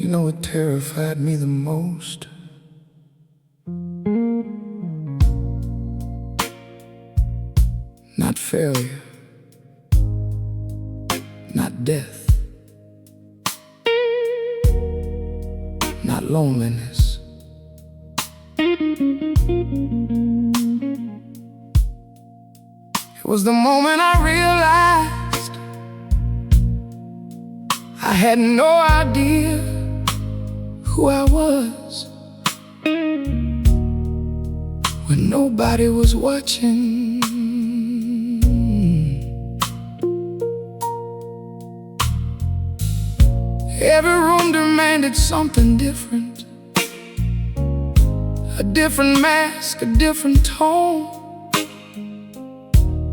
You know what terrified me the most? Not failure, not death, not loneliness. It was the moment I realized I had no idea who I was when nobody was watching. Every room demanded something different, a different mask, a different tone.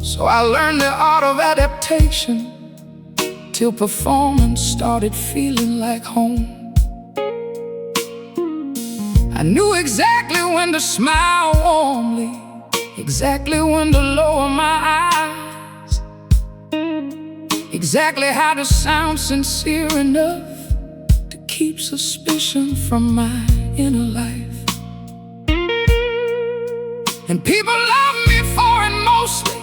So I learned the art of adaptation till performance started feeling like home. I knew exactly when to smile warmly, exactly when to lower my eyes, exactly how to sound sincere enough to keep suspicion from my inner life. And people loved me for it mostly,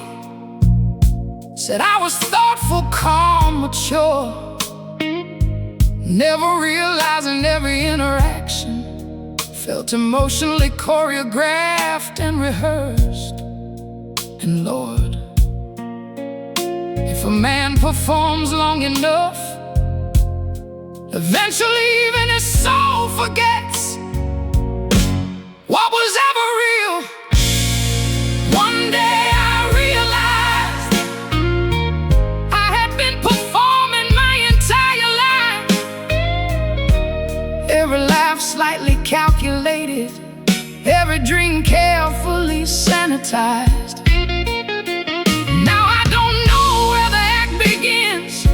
said I was thoughtful, calm, mature, never realizing every interaction felt emotionally choreographed and rehearsed. And Lord, if a man performs long enough, eventually even his soul forgets what was ever real. One day I realized I had been performing my entire life. Every laugh slightly calculated, every dream carefully sanitized. Now I don't know where the act begins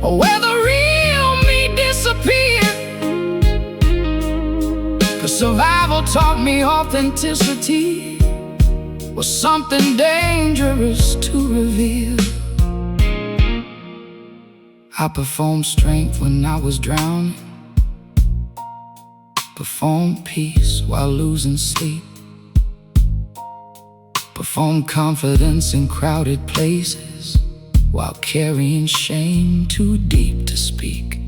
or where the real me disappeared. 'Cause survival taught me authenticity was something dangerous to reveal. I performed strength when I was drowning, performed peace while losing sleep, performed confidence in crowded places while carrying shame too deep to speak,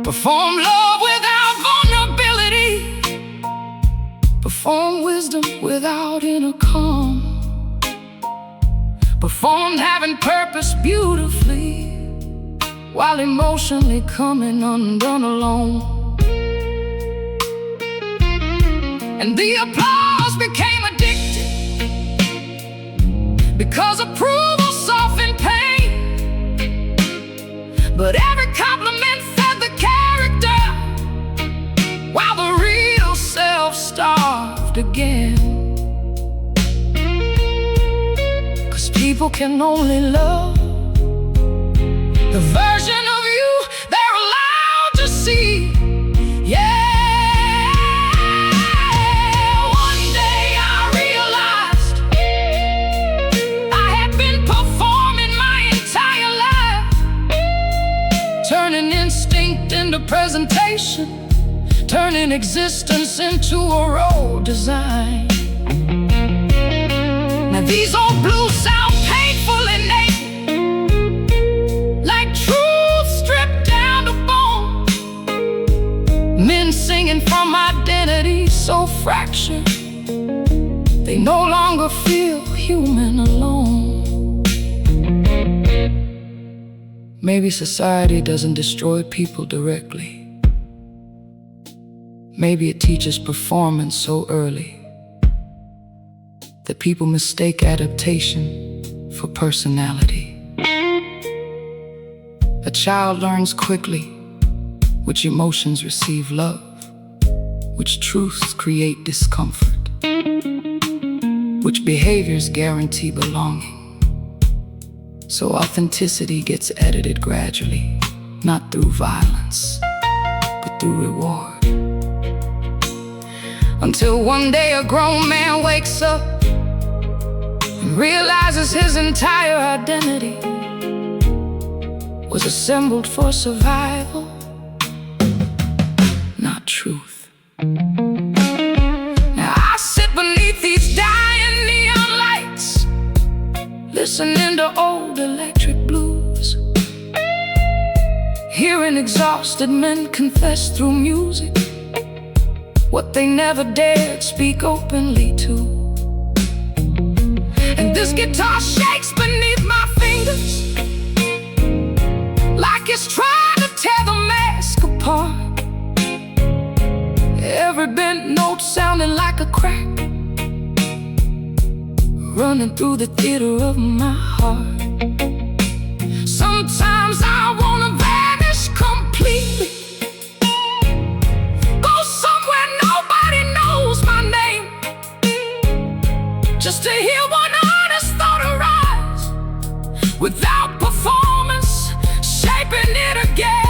performed love without vulnerability, performed wisdom without inner calm, performed having purpose beautifully while emotionally coming undone alone. And the applause became addictive because approval softened pain. But every compliment fed the character while the real self starved again. 'Cause people can only love the version of you they're allowed to see. Yeah. Turning instinct into presentation, turning existence into a role design. Now these old blues sound painful and naked, like truth stripped down to bone. Men singing from identity so fractured, they no longer feel human alone. Maybe society doesn't destroy people directly. Maybe it teaches performance so early that people mistake adaptation for personality. A child learns quickly which emotions receive love, which truths create discomfort, which behaviors guarantee belonging. So authenticity gets edited gradually, not through violence, but through reward. Until one day a grown man wakes up and realizes his entire identity was assembled for survival, not truth. Now I sit beneath these dying neon lights, listening to old electric blues, hearing exhausted men confess through music what they never dared speak openly to. And this guitar shakes beneath my fingers like it's trying to tear the mask apart. Every bent note sounding like a crack, running through the theater of my heart. Sometimes I wanna vanish completely, go somewhere nobody knows my name, just to hear one honest thought arise, without performance, shaping it again.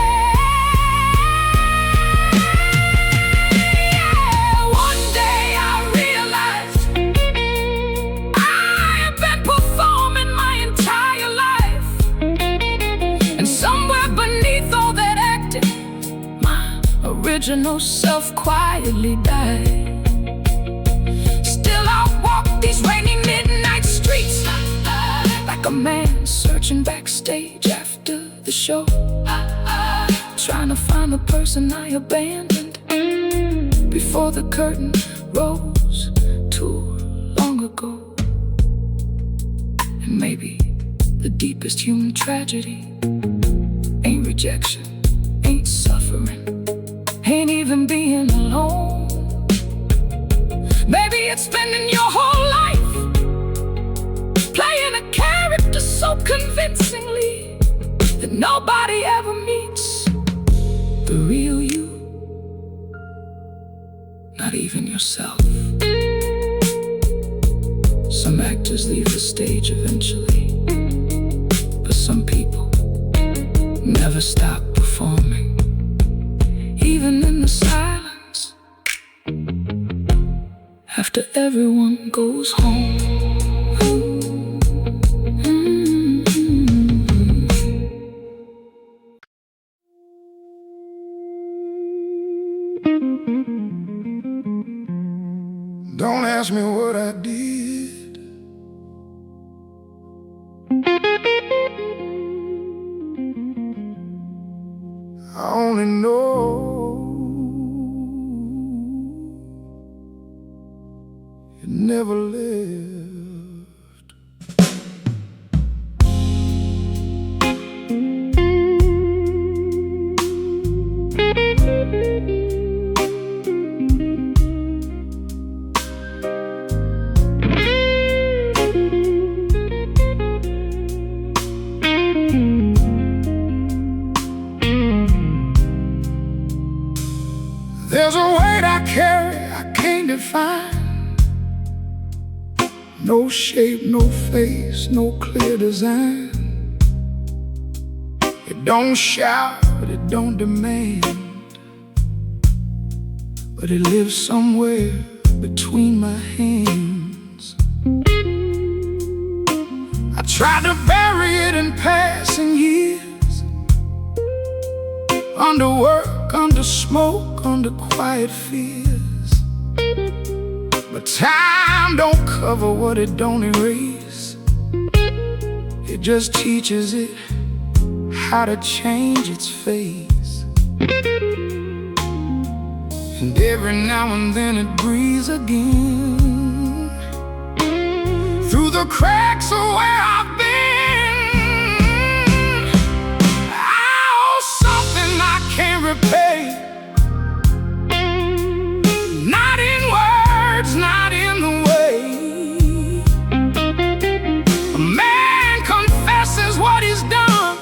Original self quietly died. Still I walk these rainy midnight streets like a man searching backstage after the show, trying to find the person I abandoned before the curtain rose too long ago. And maybe the deepest human tragedy ain't rejection, ain't suffering, ain't even being alone. Maybe it's spending your whole life playing a character so convincingly that nobody ever meets the real you, not even yourself. Some actors leave the stage eventually, but some people never stop performing, even in the silence, after everyone goes home. Don't ask me what I did. I only know it never lived. There's a weight I carry I can't define. No shape, no face, no clear design. It don't shout, it don't demand, but it lives somewhere between my hands. I tried to bury it in passing years, under work, under smoke, under quiet fears. But time don't cover what it don't erase. It just teaches it how to change its face. And every now and then it breathes again through the cracks of where I've been. I owe something I can't repay, not in words, not in the way a man confesses what he's done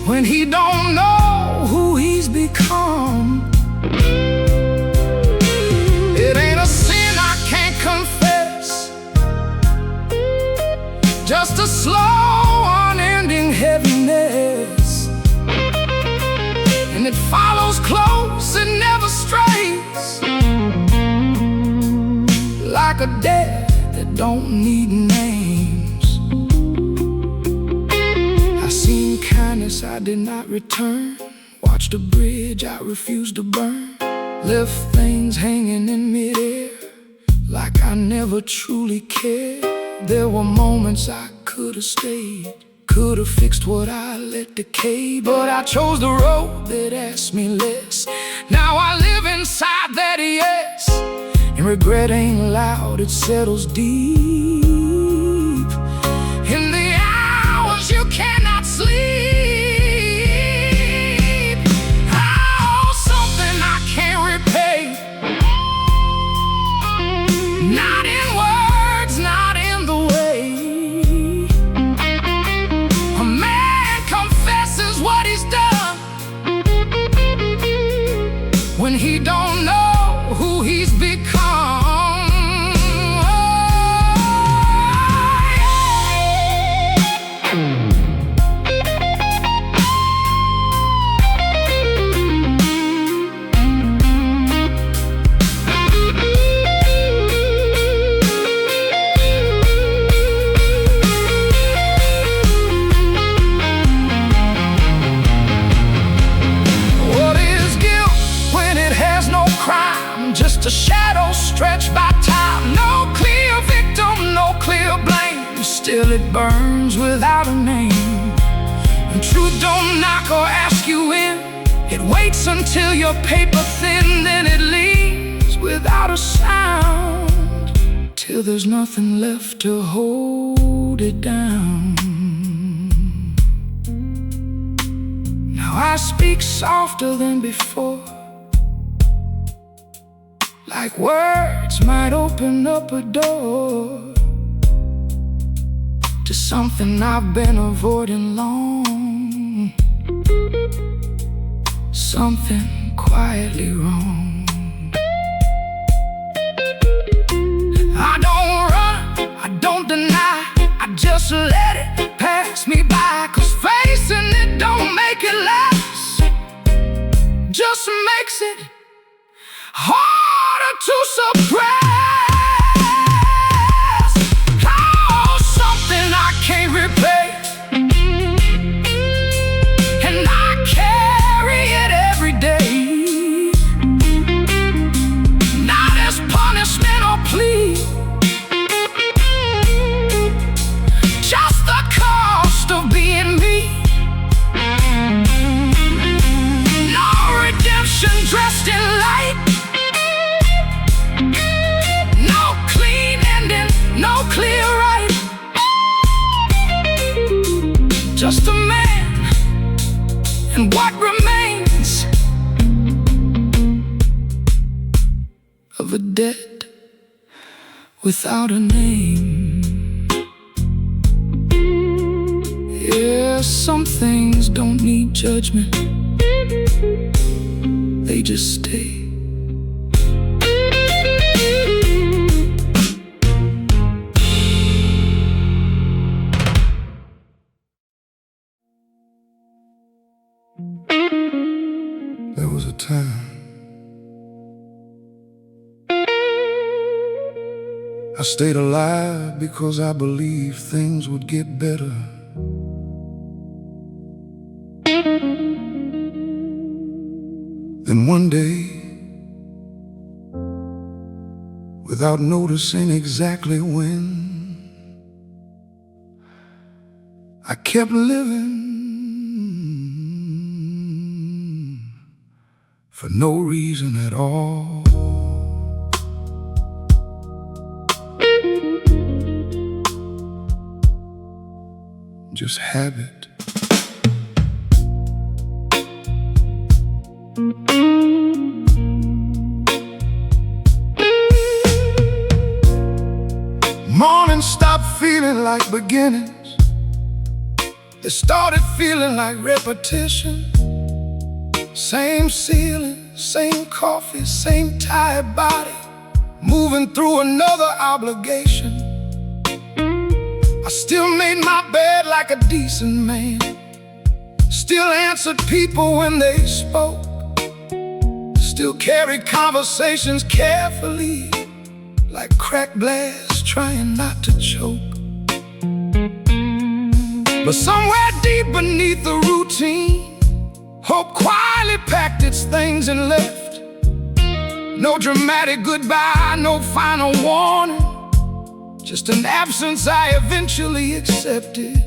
when he don't know who he's become. It ain't a sin I can't confess, just a slow, unending heaviness. And it follows close, it never strays, like a death that don't need names. did not return. Watched a bridge I refused to burn. Left things hanging in midair, like I never truly cared. There were moments I could have stayed, could have fixed what I let decay, but I chose the road that asked me less. Now I live inside that yes, and regret ain't loud, it settles deep. In the hours you cannot sleep, not in words, not in the way a man confesses what he's done when he don't know who he's become. Just a shadow stretched by time. No clear victim, no clear blame. Still it burns without a name. And truth don't knock or ask you in. It waits until you're paper thin. Then it leaves without a sound, till there's nothing left to hold it down. Now I speak softer than before, like words might open up a door to something I've been avoiding long, something quietly wrong. I don't run, I don't deny, I just let it pass me by. 'Cause facing it don't make it less, just makes it harder to suppress. Oh, something I can't replace, and I carry it every day, not as punishment or plea, just the cost of being me. No redemption dressed in light, no clear right, just a man and what remains of a dead without a name. Yeah, some things don't need judgment, they just stay. There was a time I stayed alive because I believed things would get better. Then one day, without noticing exactly when, I kept living for no reason at all. Just habit. Mornings stopped feeling like beginnings. They started feeling like repetition. Same ceiling, same coffee, same tired body, moving through another obligation. I still made my bed like a decent man, still answered people when they spoke, still carried conversations carefully, like cracked glass trying not to choke. But somewhere deep beneath the routine, hope quietly packed its things and left. No dramatic goodbye, no final warning, just an absence I eventually accepted.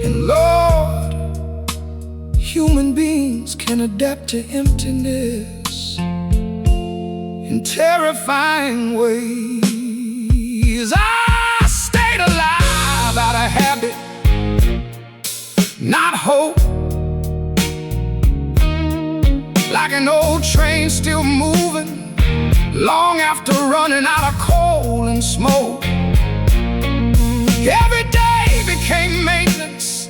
And Lord, human beings can adapt to emptiness in terrifying ways. I stayed alive out of habit, not hope. Like an old train still moving, long after running out of coal and smoke. Every day became maintenance,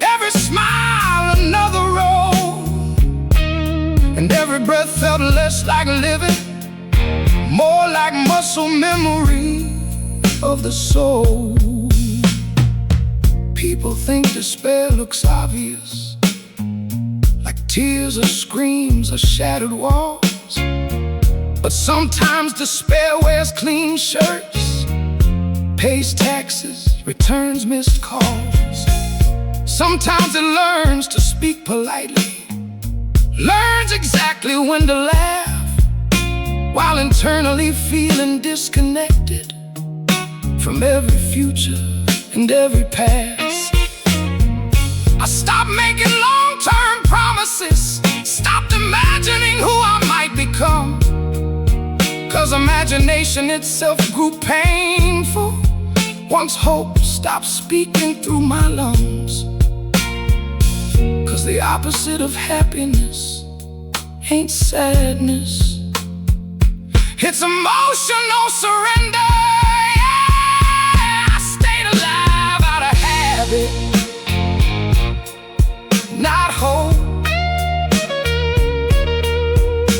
every smile another road, and every breath felt less like living, more like muscle memory of the soul. People think despair looks obvious, like tears or screams or shattered walls. But sometimes despair wears clean shirts, pays taxes, returns missed calls. Sometimes it learns to speak politely, learns exactly when to laugh, while internally feeling disconnected from every future and every past. I stopped making long-term promises, stopped imagining who I might become, 'cause imagination itself grew painful once hope stopped speaking through my lungs. 'Cause the opposite of happiness ain't sadness, it's emotional surrender. Yeah, I stayed alive out of habit, not hope.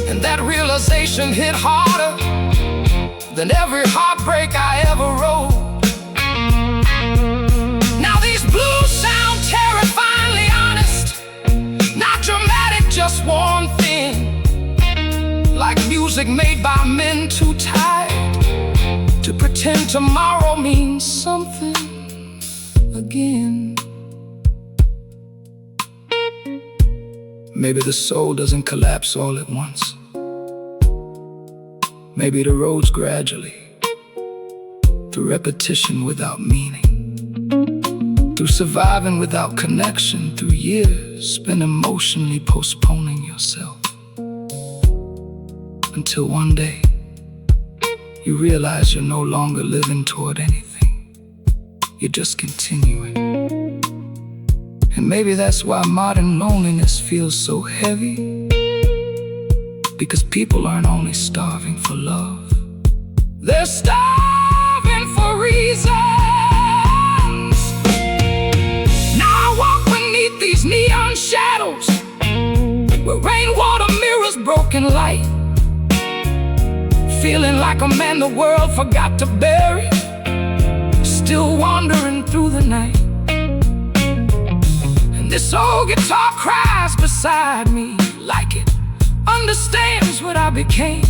And that realization hit harder than every heartbreak I ever wrote. Now these blues sound terrifyingly honest, not dramatic, just worn thin, like music made by men too tired to pretend tomorrow means something again. Maybe the soul doesn't collapse all at once. Maybe it erodes gradually, through repetition without meaning, through surviving without connection, through years spent emotionally postponing yourself, until one day you realize you're no longer living toward anything, you're just continuing. And maybe that's why modern loneliness feels so heavy, because people aren't only starving for love, they're starving for reasons. Now I walk beneath these neon shadows, where rainwater mirrors broken light, feeling like a man the world forgot to bury, still wandering through the night. And this old guitar cries beside me, like it understands what I became,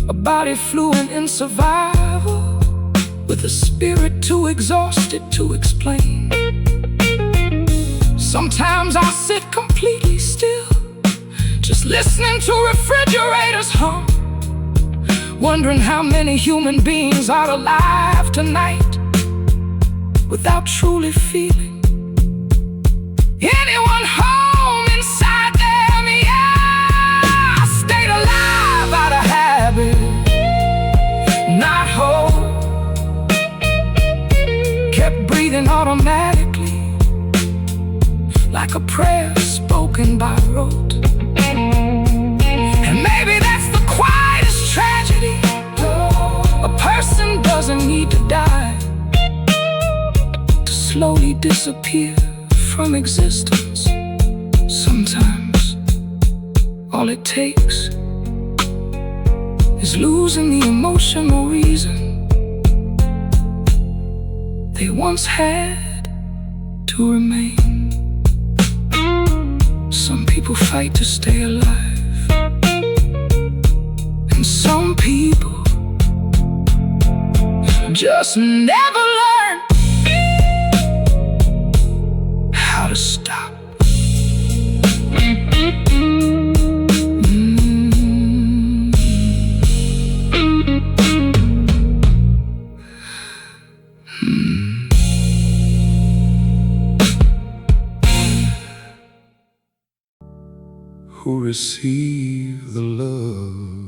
a body fluent in survival, with a spirit too exhausted to explain. Sometimes I sit completely still, just listening to refrigerators hum, wondering how many human beings are alive tonight without truly feeling anyone home inside them. Yeah, I stayed alive out of habit, not hope. Kept breathing automatically, like a prayer spoken by rote. And maybe that's the quietest tragedy, a person doesn't need to die to slowly disappear from existence. Sometimes all it takes is losing the emotional reason they once had to remain. Some people fight to stay alive, and some people just never learn who receive the love.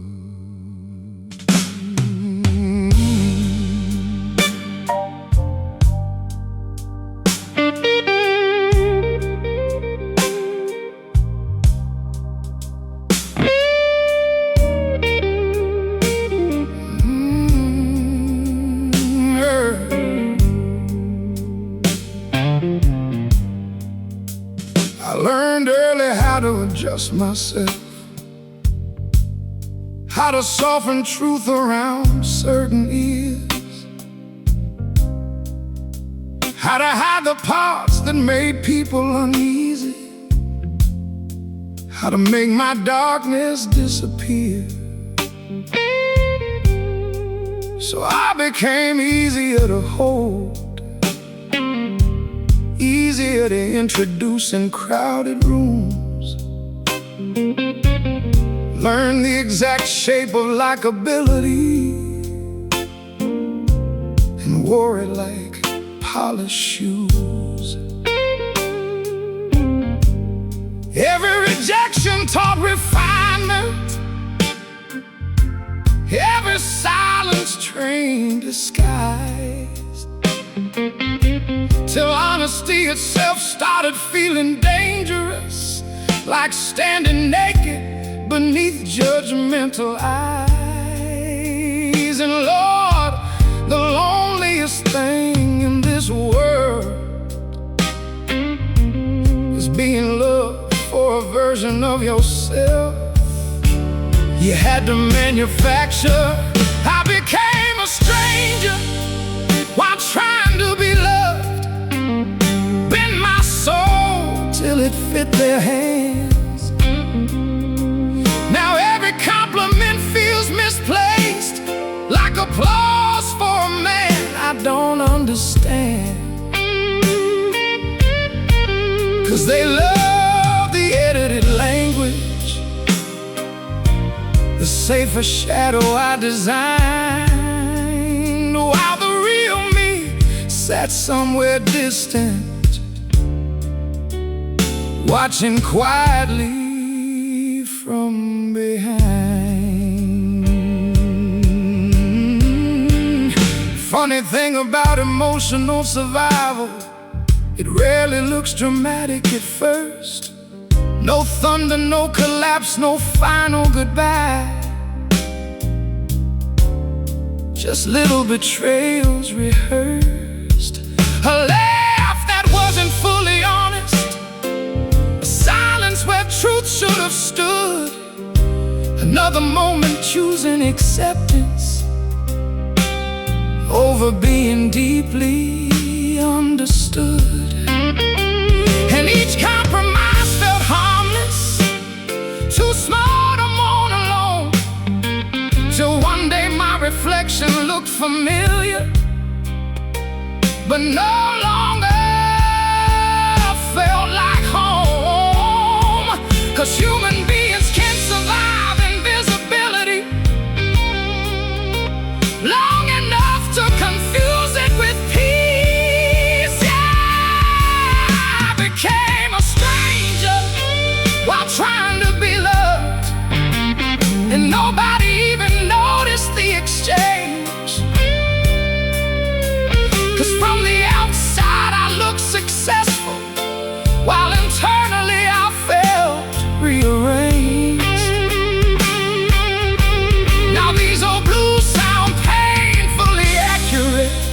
I learned early how to adjust myself, how to soften truth around certain ears, how to hide the parts that made people uneasy, how to make my darkness disappear. So I became easier to hold, easier to introduce in crowded rooms. Learn the exact shape of likability and wore it like polished shoes. Every rejection taught refinement, every silence trained disguise, till honesty itself started feeling dangerous, like standing naked beneath judgmental eyes. And Lord, the loneliest thing in this world is being loved for a version of yourself you had to manufacture. I became a stranger while trying to be loved, bend my soul till it fit their hands. Now every compliment feels misplaced, like applause for a man I don't understand. 'Cause they love the edited language, the safer shadow I designed, while the real me sat somewhere distant, watching quietly from behind. Funny thing about emotional survival, it rarely looks dramatic at first. No thunder, no collapse, no final goodbye, just little betrayals rehearsed. A laugh that wasn't fully honest, a silence where truth should have stood, another moment choosing acceptance over being deeply understood. And each compromise felt harmless, too small to mourn alone, till one day my reflection looked familiar, but no longer felt like home. 'Cause human beings can survive invisibility long enough to confuse it with peace. Yeah, I became a stranger while trying to be loved, and nobody even noticed the exchange. 'Cause from the outside I looked successful, while internally I felt rearranged. Now these old blues sound painfully accurate,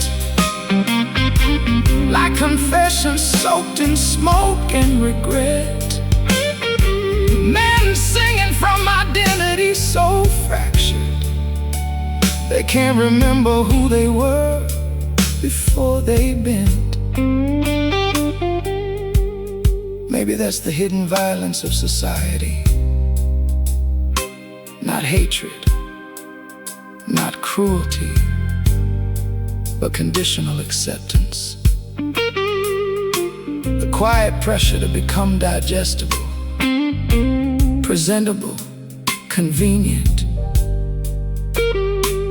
like confessions soaked in smoke and regret. Men singing from identity so fractured, they can't remember who they were before they bent. Maybe that's the hidden violence of society. Not hatred, not cruelty, but conditional acceptance. The quiet pressure to become digestible, presentable, convenient,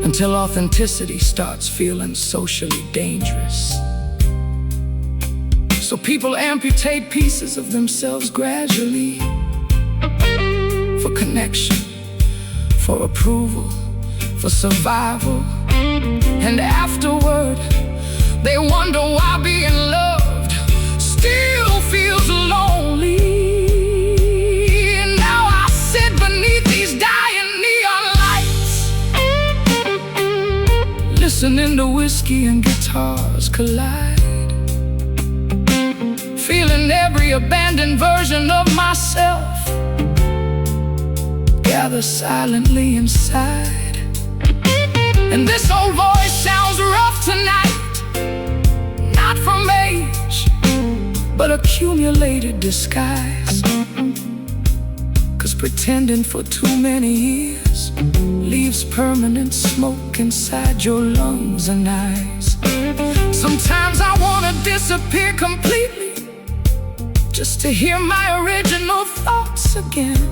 until authenticity starts feeling socially dangerous. So people amputate pieces of themselves gradually, for connection, for approval, for survival. And afterward, they wonder why being loved still feels lonely. And now I sit beneath these dying neon lights, listening to whiskey and guitars collide, feeling every abandoned version of myself gather silently inside. And this old voice sounds rough tonight, not from age, but accumulated disguise. 'Cause pretending for too many years leaves permanent smoke inside your lungs and eyes. Sometimes I wanna disappear completely, just to hear my original thoughts again,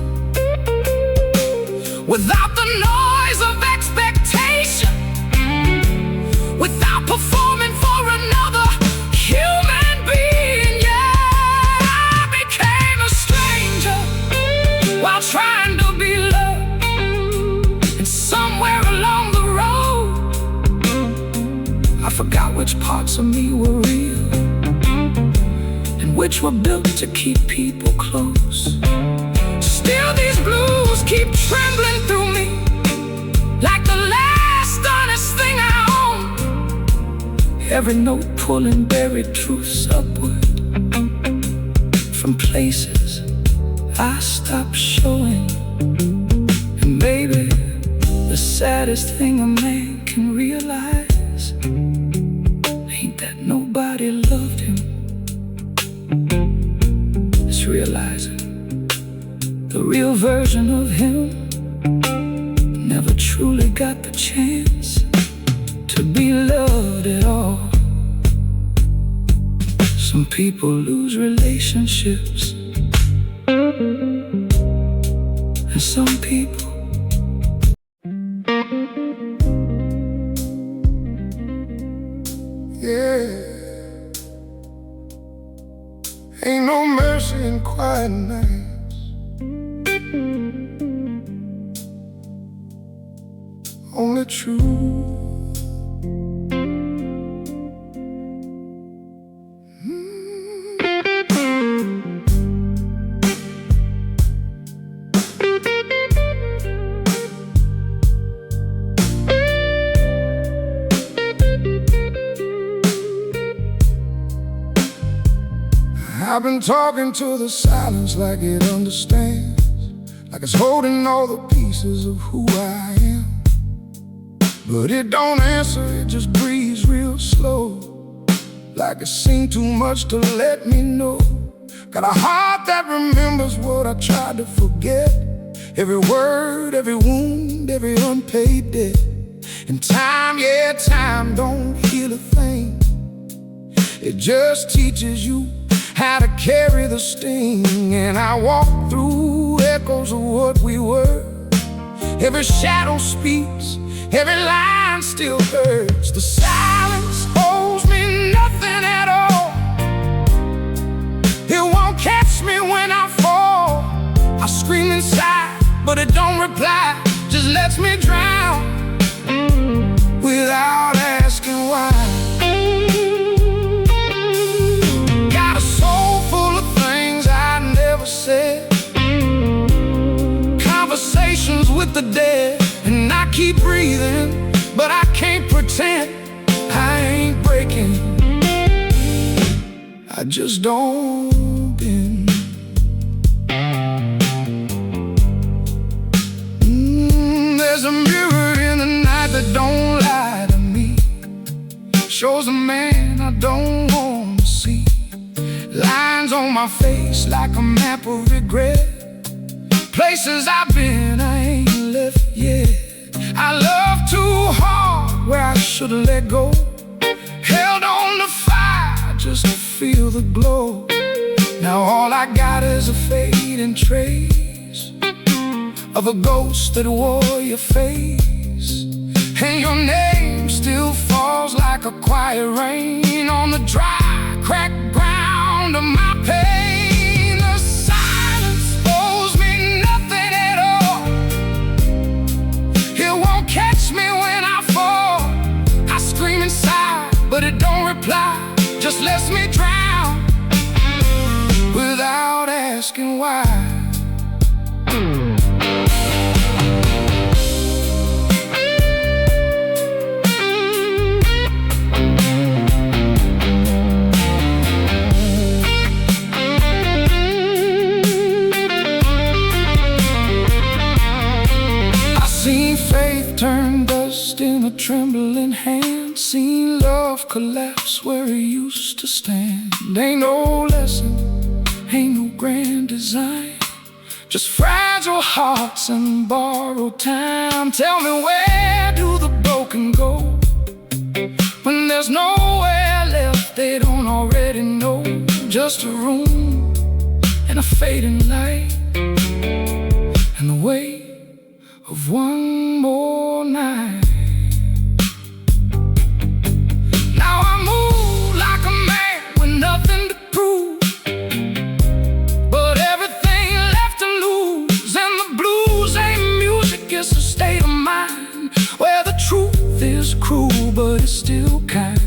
without the noise of expectation, without performing for another human being. Yeah, I became a stranger while trying to be loved. And somewhere along the road, I forgot which parts of me were real and which were built to keep people close. Still these blues keep trembling through me, like the last honest thing I own. Every note pulling buried truths upward from places I stopped showing. And maybe the saddest thing a man can realize ain't that nobody loved him. It's realizing the real version of him never truly got the chance to be loved at all. Some people lose relationships, and some people ain't no mercy in quiet nights. Only truth. I've been talking to the silence like it understands, like it's holding all the pieces of who I am. But it don't answer, it just breathes real slow, like it's seen too much to let me know. Got a heart that remembers what I tried to forget, every word, every wound, every unpaid debt. And time, yeah, time don't heal a thing. It just teaches you how to carry the sting. And I walk through echoes of what we were. Every shadow speaks, every line still hurts. The silence owes me nothing at all. It won't catch me when I fall. I scream inside, but it don't reply, just lets me drown without asking why. Got a soul full of things I never said, conversations with the dead. And I keep breathing, but I can't pretend I ain't breaking. I just don't bend. There's a mirror in the night that don't lie to me, shows a man I don't want to see. Lines on my face like a map of regret, places I've been I ain't left yet. I love too hard where I should've let go, held on to fire just to feel the glow. Now all I got is a fading trace of a ghost that wore your face. And your name still falls like a quiet rain on the dry, cracked ground of my pain. The silence owes me nothing at all. reply just lets me drown without asking why. Seen faith turn dust in a trembling hand, seen love collapse where it used to stand. Ain't no lesson, ain't no grand design, just fragile hearts and borrowed time. Tell me, where do the broken go when there's nowhere left they don't already know? Just a room and a fading light and the weight of one more night. Now I move like a man with nothing to prove, but everything left to lose. And the blues ain't music, it's a state of mind where the truth is cruel, but it's still kind.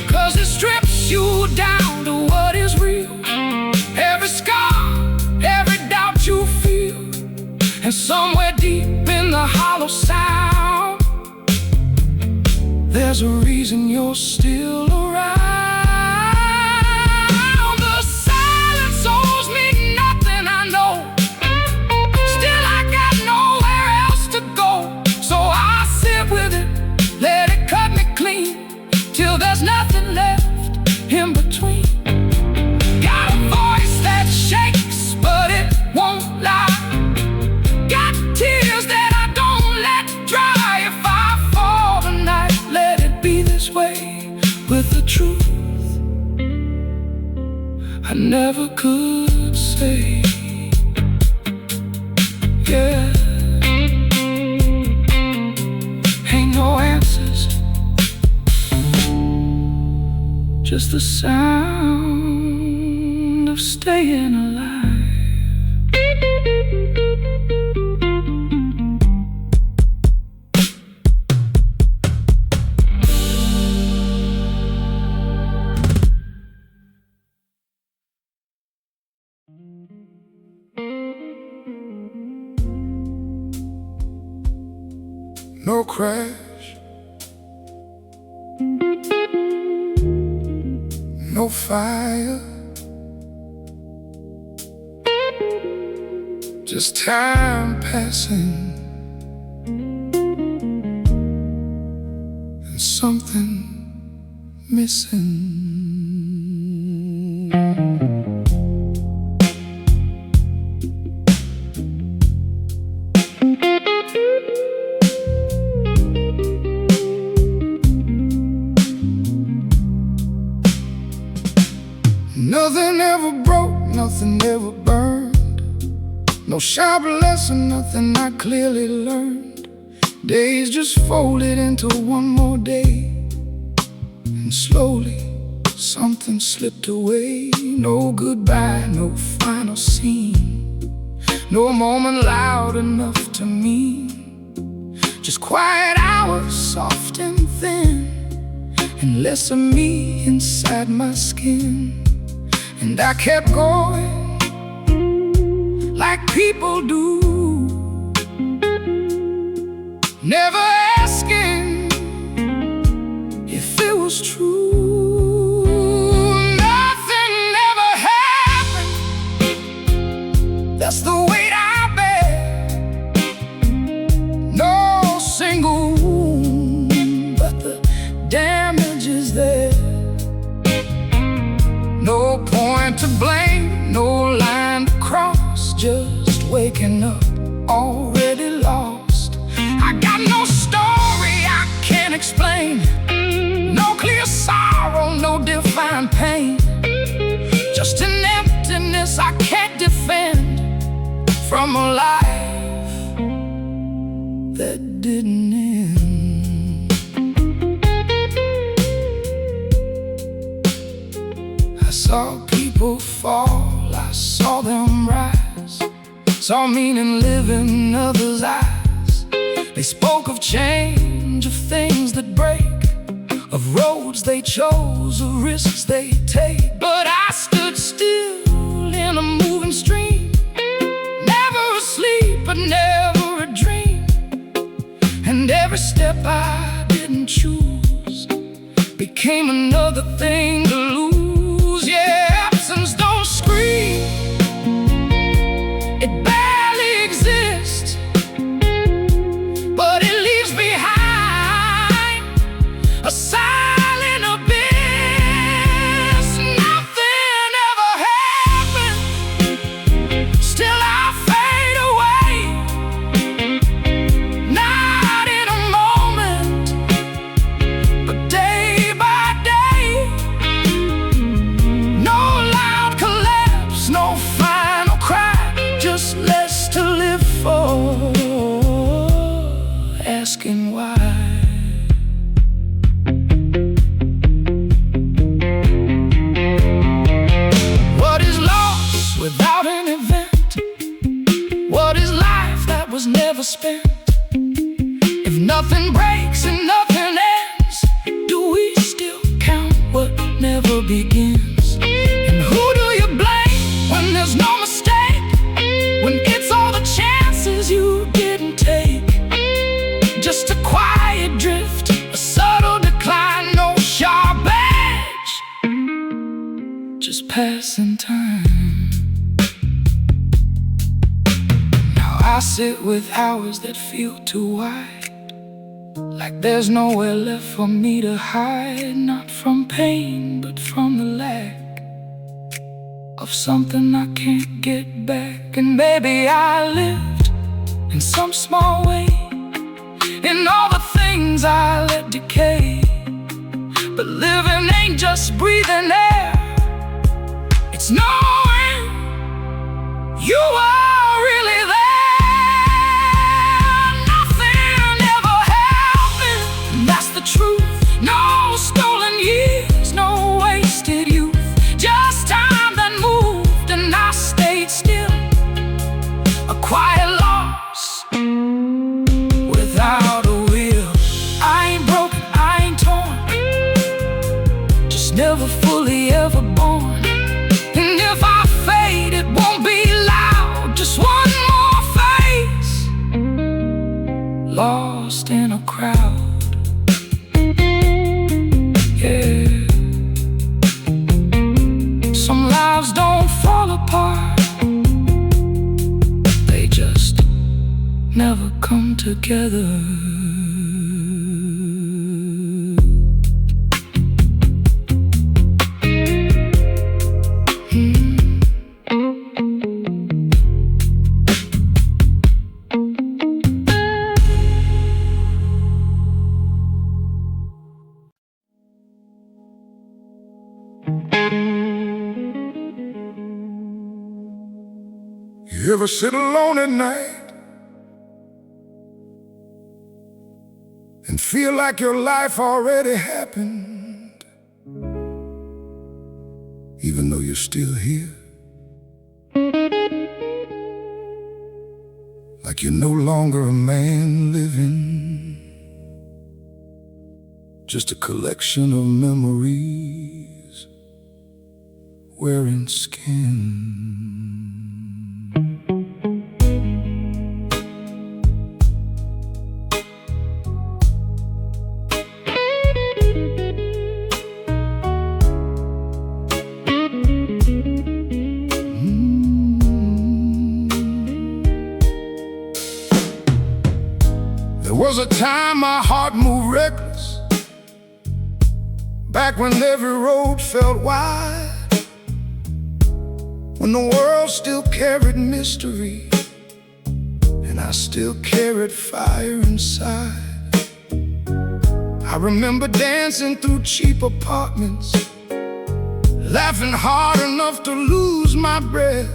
'Cause it strips you down to what is real, every scar, every doubt you feel. And somewhere deep in the hollow sound, there's a reason you're still around. The silence owes me nothing, I know. Still I got nowhere else to go. So I sit with it, let it cut me clean, till there's nothing left in between. Got a voice that shakes, but it won't lie. Got tears that I don't let dry. If I fall tonight, let it be this way. With the truth I never could say. Yeah, ain't no answers, just the sound of staying alive. No crash, no fire, just time passing and something missing. Nothing ever broke, nothing ever burned. No sharp lesson, nothing I clearly learned. Days just folded into one more day, and slowly something slipped away. No goodbye, no final scene, no moment loud enough to mean. Just quiet hours, soft and thin, and less of me inside my skin. And I kept going like people do, never asking if it was true. Nothing ever happened, that's the weight I bear. No single wound, but the damage is there. No point to blame, no line to cross, just waking up already lost. I got no story I can't explain, no clear sorrow, no defined pain, just an emptiness I can't defend from a life that didn't end. I saw people fall, I saw them rise, saw meaning live in others' eyes. They spoke of change, of things that break, of roads they chose, the risks they take. But I stood still in a moving stream, never asleep, but never a dream. And every step I didn't choose became another thing to lose. Yeah, absence don't scream, it barely exists, but it leaves behind a silent abyss. Nothing ever happened, still I fade away. Not in a moment, but day by day. No loud collapse, no final cry, just less to live for, asking why. What is lost without an event? What is life that was never spent? If nothing breaks and nothing ends, do we still count what never begins? And who do you blame when there's no mistake? When it's all the chances you didn't take? Just a quiet drift, a subtle decline, no sharp edge, just passing time. Now I sit with hours that feel too wide, like there's nowhere left for me to hide. Not from pain, but from the lack of something I can't get back. And maybe I lived in some small way in all the things I let decay. But living ain't just breathing air, it's knowing you are really there. Nothing ever happened, and that's the truth. No stolen years, no wasted youth, just time that moved and I stayed still. A quiet loss without a will. I ain't broken, I ain't torn, just never fully ever born. And if I fade, it won't be loud, just one more face, lost in a crowd. Yeah, some lives don't fall apart, they just never come together. You ever sit alone at night and feel like your life already happened, even though you're still here? Like you're no longer a man living, just a collection of memories wearing skin. There was a time my heart moved reckless, back when every road felt wide, when the world still carried mystery and I still carried fire inside. I remember dancing through cheap apartments, laughing hard enough to lose my breath,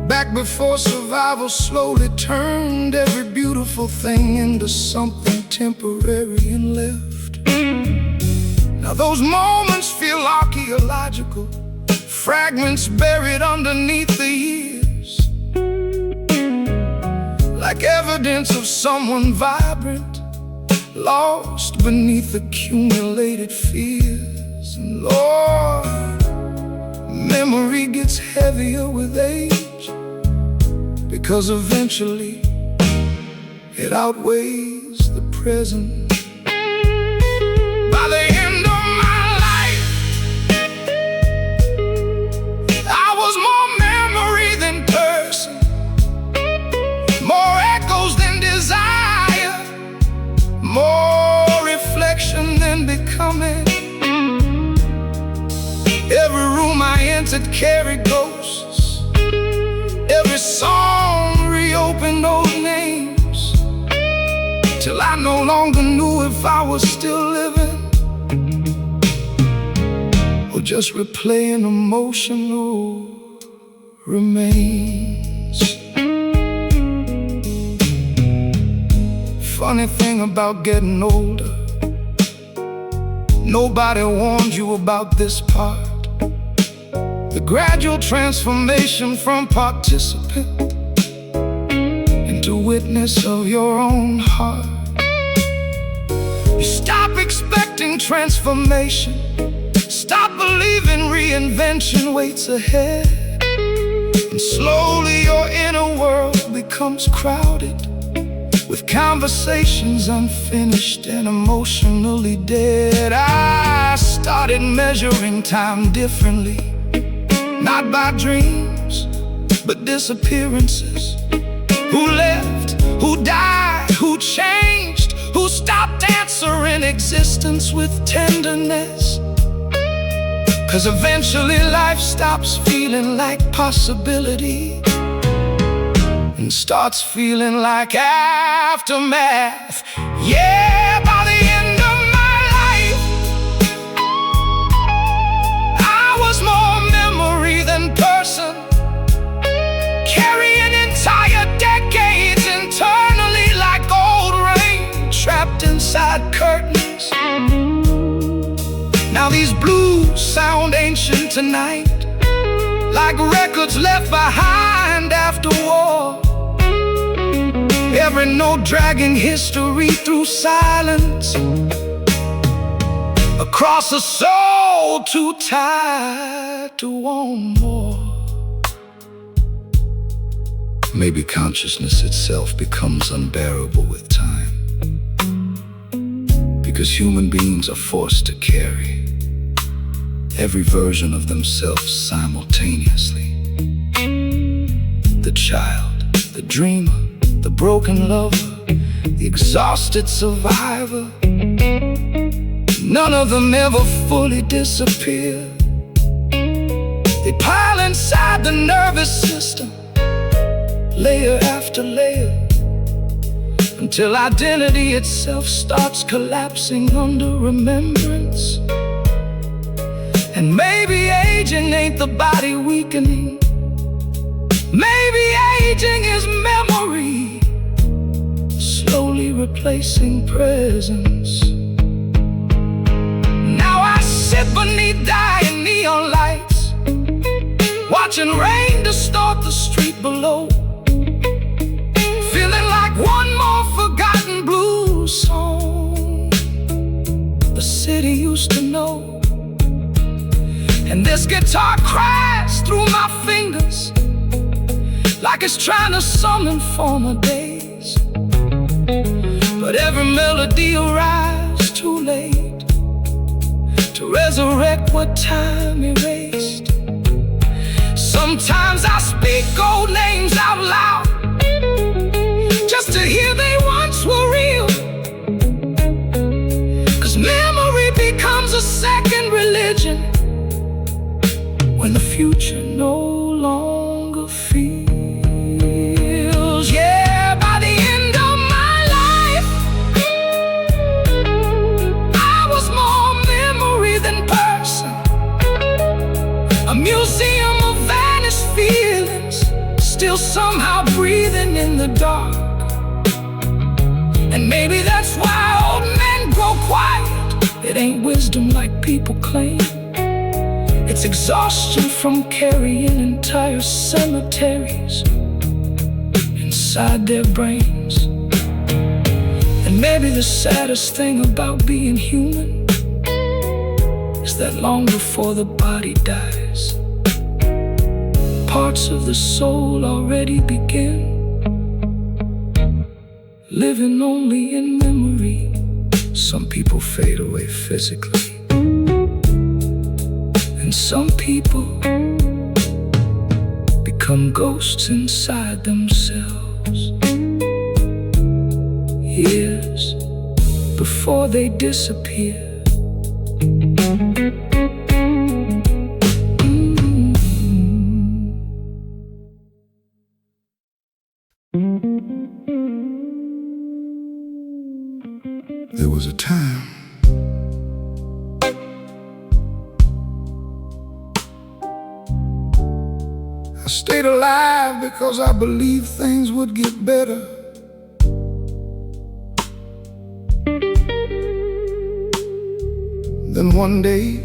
back before survival slowly turned every beautiful thing into something temporary and left. Now those moments feel archaeological, fragments buried underneath the years, like evidence of someone vibrant, lost beneath accumulated fears. And Lord, memory gets heavier with age, because eventually it outweighs the present. By the end of my life, I was more memory than person, more echoes than desire, more reflection than becoming. Every room I entered carried ghosts. Every song reopened old names, till I no longer knew if I was still living or just replaying emotional remains. Funny thing about getting older, nobody warned you about this part. The gradual transformation from participant into witness of your own heart. You stop expecting transformation, stop believing reinvention waits ahead, and slowly your inner world becomes crowded with conversations unfinished and emotionally dead. I started measuring time differently, not by dreams, but disappearances. Who left, who died, who changed, who stopped answering existence with tenderness. 'Cause eventually life stops feeling like possibility and starts feeling like aftermath. Yeah, by the end of my life, I was more memory than person, carrying entire decades internally like old rain trapped inside curtains. Now these blues sound ancient tonight, like records left behind after war. Every note dragging history through silence, across a soul too tired to want more. Maybe consciousness itself becomes unbearable with time, because human beings are forced to carry every version of themselves simultaneously. The child, the dreamer, the broken lover, the exhausted survivor. None of them ever fully disappear. They pile inside the nervous system, layer after layer, until identity itself starts collapsing under remembrance. And maybe aging ain't the body weakening, maybe aging is memory slowly replacing presence. Now I sit beneath dying neon lights, watching rain distort the street below, feeling like one more forgotten blues song the city used to know. And this guitar cries through my fingers, like it's trying to summon former days. But every melody arrives too late to resurrect what time erased. Sometimes I speak old names out loud, just to hear they once were real. 'Cause memory becomes a second religion when the future no longer feels. Yeah, by the end of my life, I was more memory than person, a museum of vanished feelings, still somehow breathing in the dark. And maybe that's why old men grow quiet. It ain't wisdom like people claim, it's exhaustion from carrying entire cemeteries inside their brains. And And maybe the saddest thing about being human is that long before the body dies, parts of the soul already begin living only in memory. Some people fade away physically, and some people become ghosts inside themselves, years before they disappear. There was a time I stayed alive because I believed things would get better. Then one day,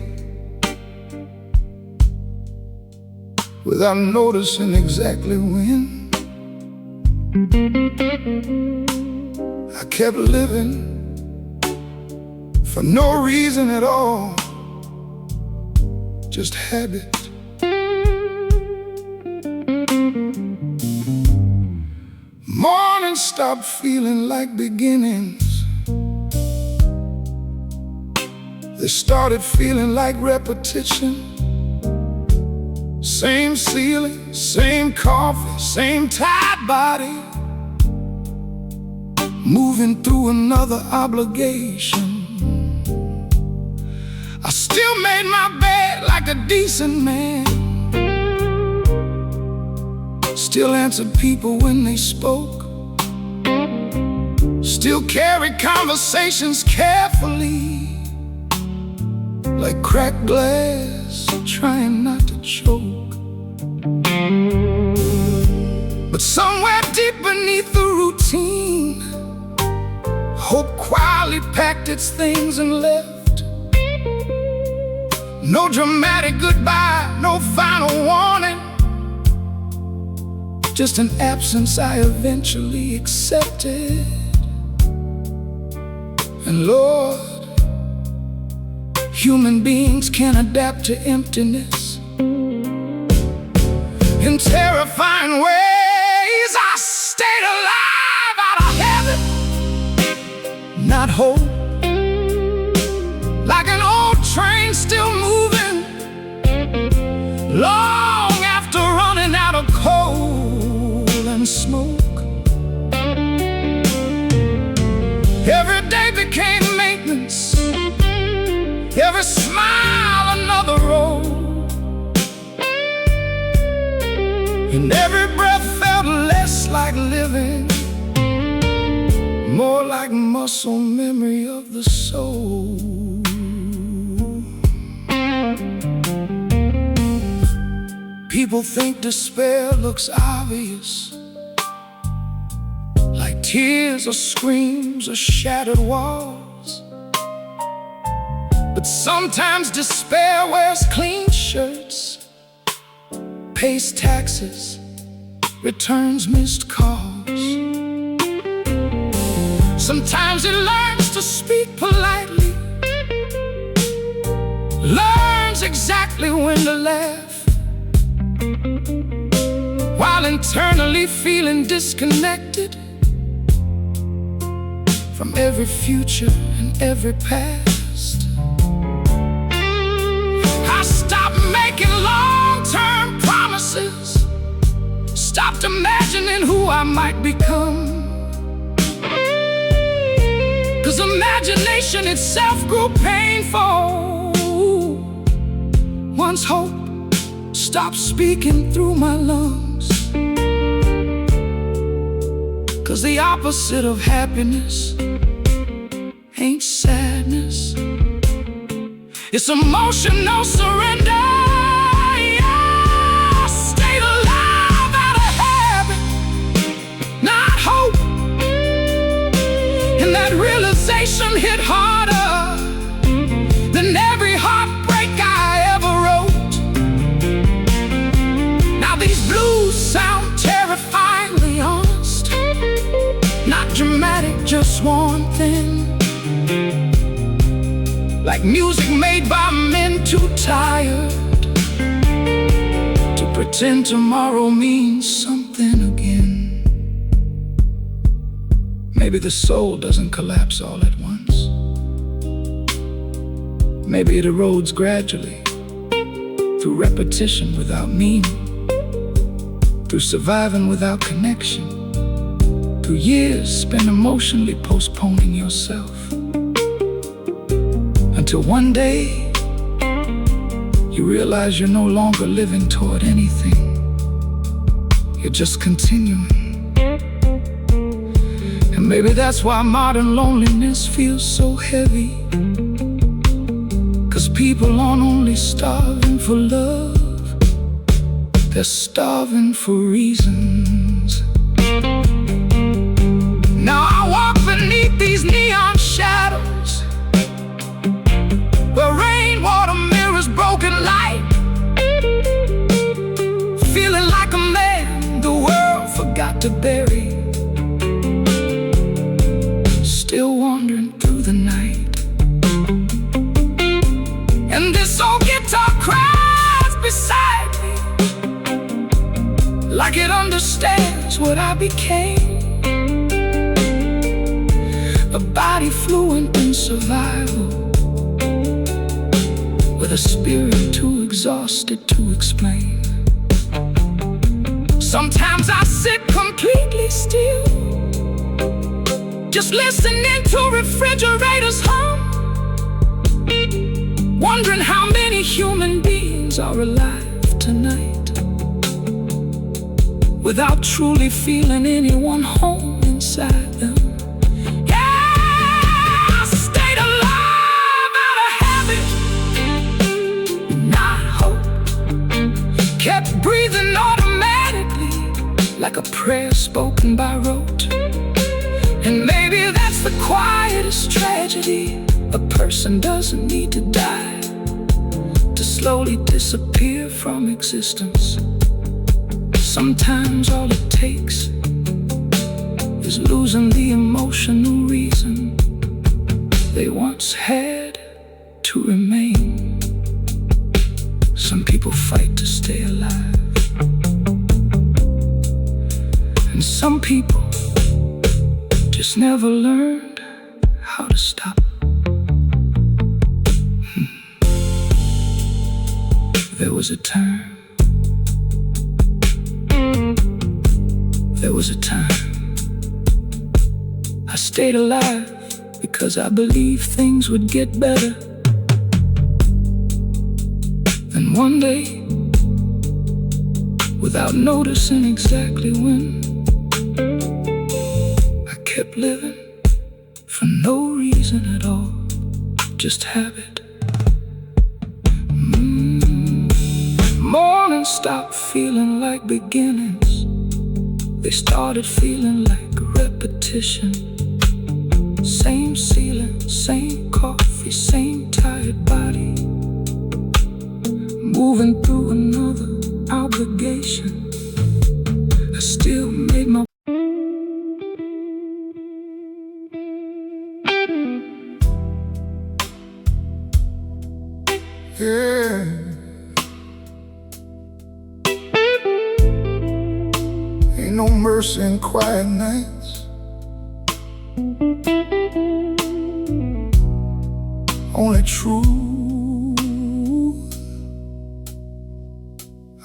without noticing exactly when, I kept living for no reason at all, just habit. Mornings stopped feeling like beginnings. They started feeling like repetition. Same ceiling, same coffee, same tired body, moving through another obligation. I still made my bed like a decent man, still answered people when they spoke, still carried conversations carefully, like cracked glass, trying not to choke. But somewhere deep beneath the routine, hope quietly packed its things and left. No dramatic goodbye, no final warning, just an absence I eventually accepted. And Lord, human beings can adapt to emptiness in terrifying ways. I stayed alive out of habit, not hope, like an old train still moving, long after running out of coal and smoke. Every day became maintenance, every smile another road, and every breath felt less like living, more like muscle memory of the soul. People think despair looks obvious, like tears or screams or shattered walls. But sometimes despair wears clean shirts, pays taxes, returns missed calls. Sometimes it learns to speak politely, learns exactly when to laugh, while internally feeling disconnected from every future and every past. I stopped making long-term promises, stopped imagining who I might become, 'cause imagination itself grew painful once hope stopped speaking through my lungs. 'Cause the opposite of happiness ain't sadness, it's emotional surrender. Yeah, I stayed alive out of habit, not hope. And that realization hit harder than every heartbreak I ever wrote. Now these blues sound terrifyingly honest, not dramatic, just one thing. Music made by men too tired to pretend tomorrow means something again. Maybe the soul doesn't collapse all at once. Maybe it erodes gradually, through repetition without meaning, through surviving without connection, through years spent emotionally postponing yourself, until one day you realize you're no longer living toward anything. You're just continuing. And maybe that's why modern loneliness feels so heavy, 'cause people aren't only starving for love, they're starving for reasons. Now I walk beneath these neon shadows, where rainwater mirrors broken light, feeling like a man the world forgot to bury, still wandering through the night. And this old guitar cries beside me, like it understands what I became. A body fluent in survival, with a spirit too exhausted to explain. Sometimes I sit completely still, just listening to refrigerators hum, wondering how many human beings are alive tonight, without truly feeling anyone home inside them. Yeah, I stayed alive out of habit, not hope. Kept breathing automatically, like a prayer spoken by rote. And maybe that's the quietest tragedy. A person doesn't need to die to slowly disappear from existence. Sometimes all it takes is losing the emotional reason they once had to remain. Some people fight to stay alive, and some people just never learned how to stop. There was a time. There was a time I stayed alive because I believed things would get better. Then one day, without noticing exactly when, I kept living for no reason at all, just habit. Mornings stopped feeling like beginnings. They started feeling like repetition. Same ceiling, same coffee, same tired body, moving through another obligation. I still made my Yeah. Ain't no mercy in quiet nights. Only truth.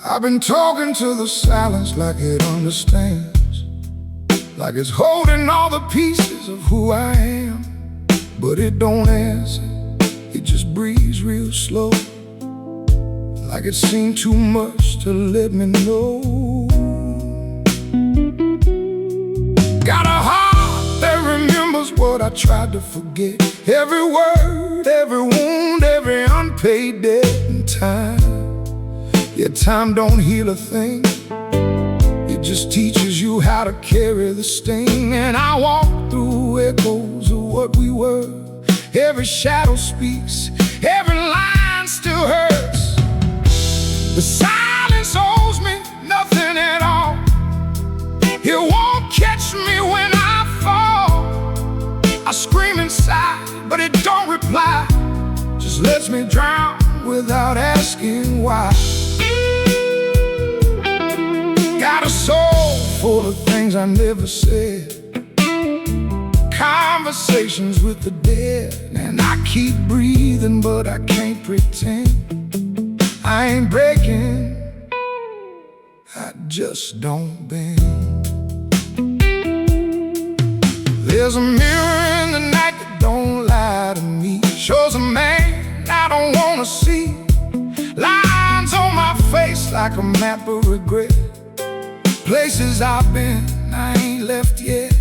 I've been talking to the silence like it understands, like it's holding all the pieces of who I am. But it don't answer, it just breathes real slow, like it's seen too much to let me know. Got a heart that remembers what I tried to forget. Every word, every wound, every unpaid debt and time. Yeah, time don't heal a thing. It just teaches you how to carry the sting. And I walk through echoes of what we were. Every shadow speaks, every line still hurts. The silence owes me nothing at all. It won't catch me when I fall. I scream inside, but it don't reply. Just lets me drown without asking why. Got a soul full of things I never said, conversations with the dead, and I keep breathing, but I can't pretend I ain't breaking, I just don't bend. There's a mirror in the night that don't lie to me, shows a man I don't wanna see, lines on my face like a map of regret, places I've been I ain't left yet.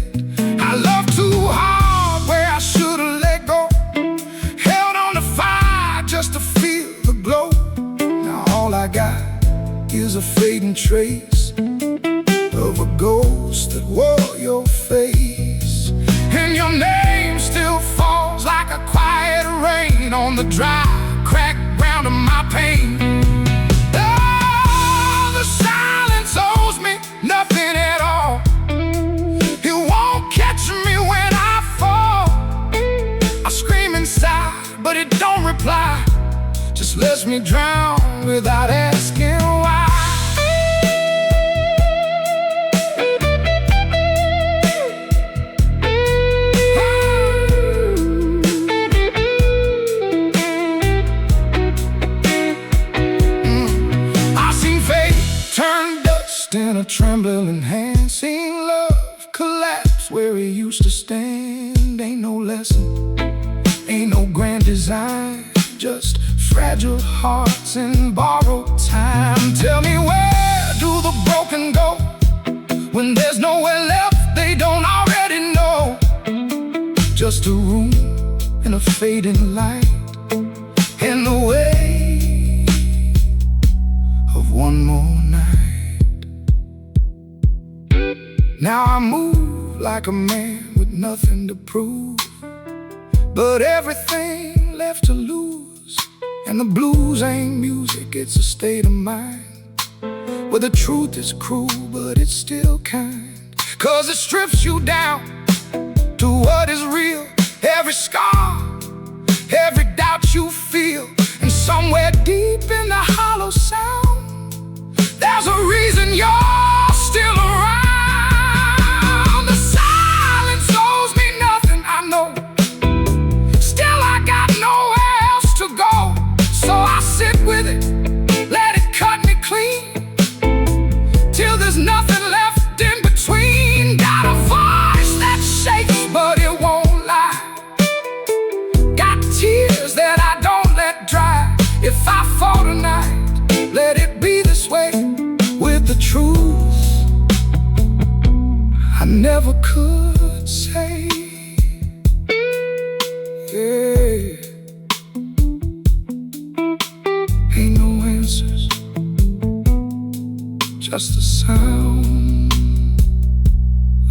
I love too hard where I should've let go, held on to fire just to feel the glow. Now all I got is a fading trace of a ghost that wore your face, and your name still falls like a quiet rain on the dry, cracked ground of my pain. Oh, the silence owes me nothing at all. It won't catch me when I fall. I scream inside, but it don't reply, just lets me drown without asking why. In a trembling hand, seen love collapse where it used to stand. Ain't no lesson, ain't no grand design, just fragile hearts and borrowed time. Tell me, where do the broken go when there's nowhere left they don't already know? Just a room and a fading light, in the way of one more night. Now I move like a man with nothing to prove, but everything left to lose. And the blues ain't music, it's a state of mind, where the truth is cruel, but it's still kind. 'Cause it strips you down to what is real, every scar, every doubt you feel. And somewhere deep in the hollow sound, there's a reason you're still around. With it, let it cut me clean, till there's nothing left in between. Got a voice that shakes, but it won't lie. Got tears that I don't let dry. If I fall tonight, let it be this way. With the truth I never could say. Yeah. Ain't no answers, just the sound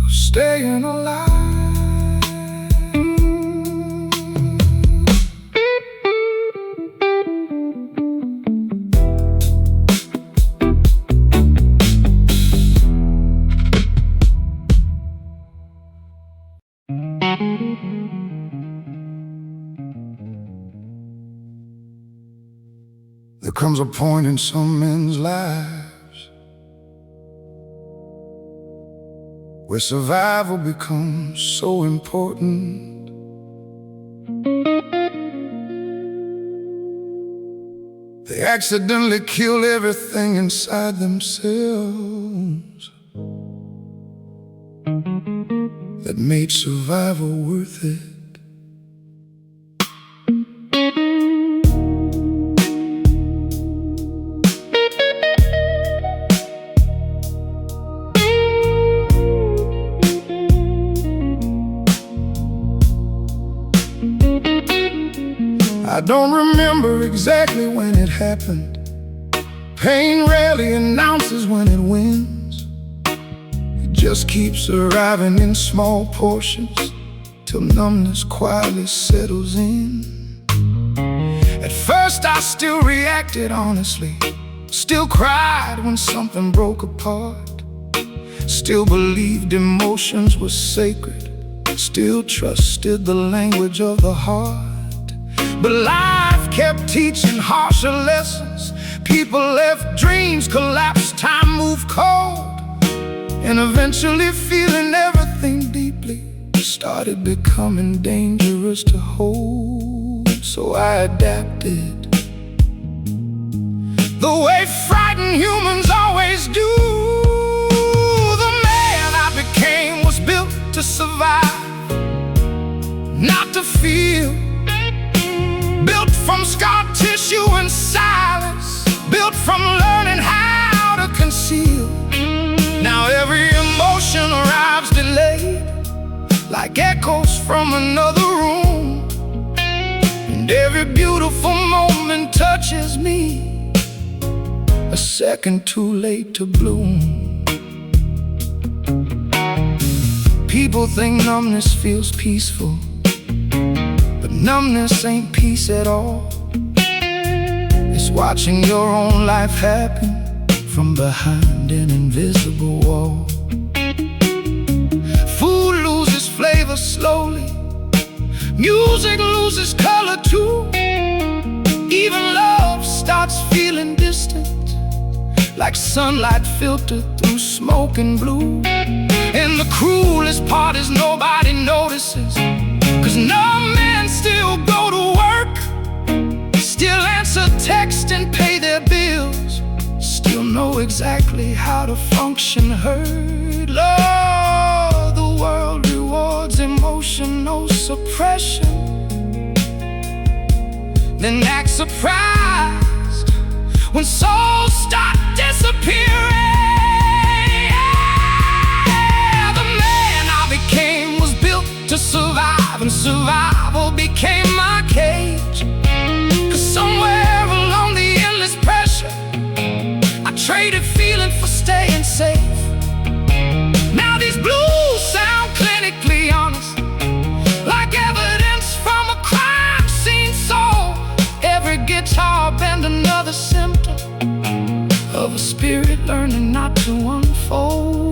of staying alive. There comes a point in some men's lives where survival becomes so important. They accidentally kill everything inside themselves that made survival worth it. I don't remember exactly when it happened. Pain rarely announces when it wins. It just keeps arriving in small portions till numbness quietly settles in. At first I still reacted honestly, still cried when something broke apart, still believed emotions were sacred, still trusted the language of the heart. But life kept teaching harsher lessons. People left, dreams collapsed, time moved cold. And eventually feeling everything deeply started becoming dangerous to hold. So I adapted the way frightened humans always do. The man I became was built to survive, not to feel. Built from scar tissue and silence, built from learning how to conceal. Now every emotion arrives delayed, like echoes from another room. And every beautiful moment touches me a second too late to bloom. People think numbness feels peaceful, but numbness ain't peace at all. It's watching your own life happen from behind an invisible wall. Food loses flavor slowly, music loses color too. Even love starts feeling distant, like sunlight filtered through smoke and blue. And the cruelest part is nobody notices, 'cause numb men still go to work, still answer text and pay their bills, still know exactly how to function heard. Lord, the world rewards emotional suppression, then act surprised when souls start disappearing. The man I became was built to survive, and survival became my cage. 'Cause somewhere along the endless pressure, I traded feeling for staying safe. Now these blues sound clinically honest, like evidence from a crime scene. So every guitar bend another symptom of a spirit learning not to unfold.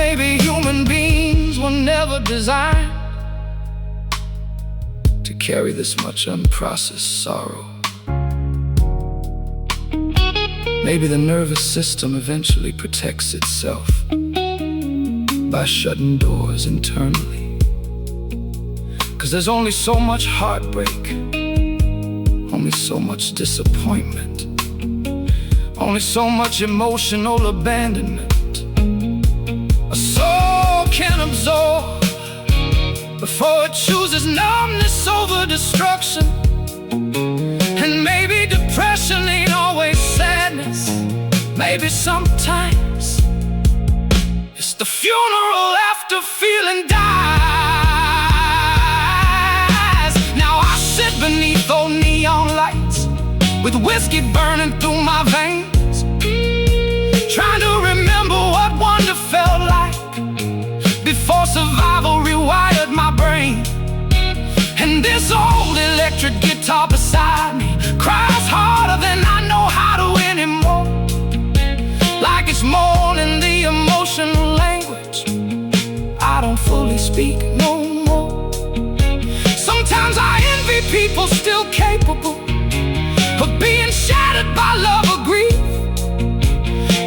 Maybe human beings were never designed to carry this much unprocessed sorrow. Maybe the nervous system eventually protects itself by shutting doors internally. 'Cause there's only so much heartbreak, only so much disappointment, only so much emotional abandonment a soul can absorb before it chooses numbness over destruction. And maybe depression ain't always sadness, maybe sometimes it's the funeral after feeling dies. Now I sit beneath those neon lights with whiskey burning through my veins, trying to remember what wonder felt like before survival rewired my brain. And this old electric guitar beside me cries harder than I know how to anymore, like it's mourning the emotional language I don't fully speak no more. Sometimes I envy people still capable of being shattered by love or grief,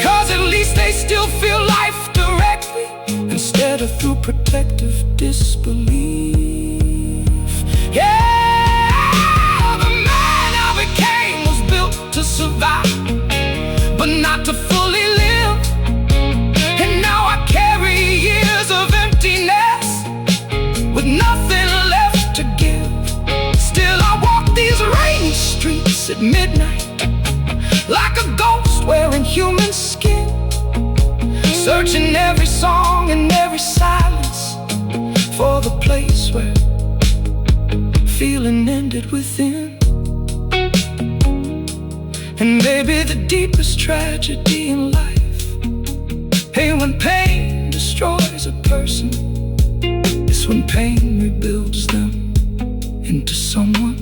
'cause at least they still feel life directly instead of through protective disbelief. Yeah, the man I became was built to survive, but not to fully live. And now I carry years of emptiness with nothing left to give. Still I walk these rainy streets at midnight like a ghost wearing human skin, searching every song and every silence for the place where feeling ended within. And maybe the deepest tragedy in life, hey, when pain destroys a person, it's when pain rebuilds them into someone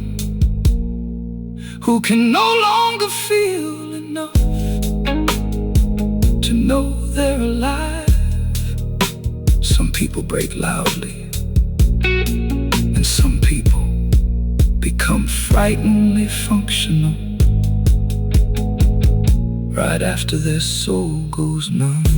who can no longer feel enough to know they're alive. Some people break loudly, and some people become frighteningly functional right after their soul goes numb.